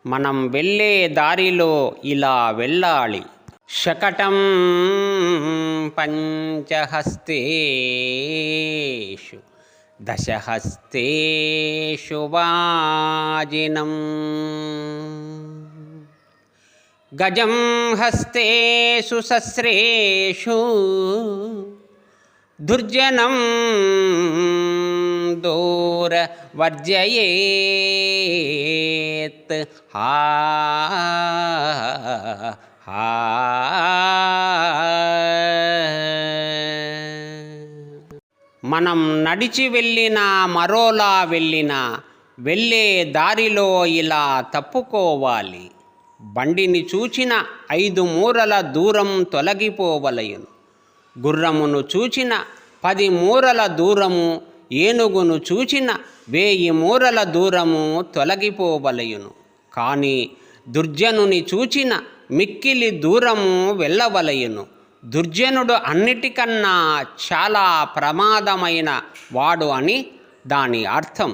మనం వెళ్ళే దారిలో ఇలా వెళ్ళాలి. శకటం పంచహస్తేషు దశహస్తేషు వాజినం గజం హస్తేషు సస్రేషు దుర్జనం దూర వర్జయేత్. హా హా మనం నడిచి వెళ్ళినా మరోలా వెళ్ళినా వెళ్ళే దారిలో ఇలా తప్పుకోవాలి. బండిని చూచిన 5 మూరల దూరం తొలగిపోవలయును. గుర్రమును చూచిన 10 మూరల దూరము, ఏనుగును చూచిన 1000 మూరల దూరము తొలగిపోవలయును. కానీ దుర్జనుని చూచిన మిక్కిలి దూరము వెళ్ళవలయును. దుర్జనుడు అన్నిటికన్నా చాలా ప్రమాదమైన వాడు అని దాని అర్థం.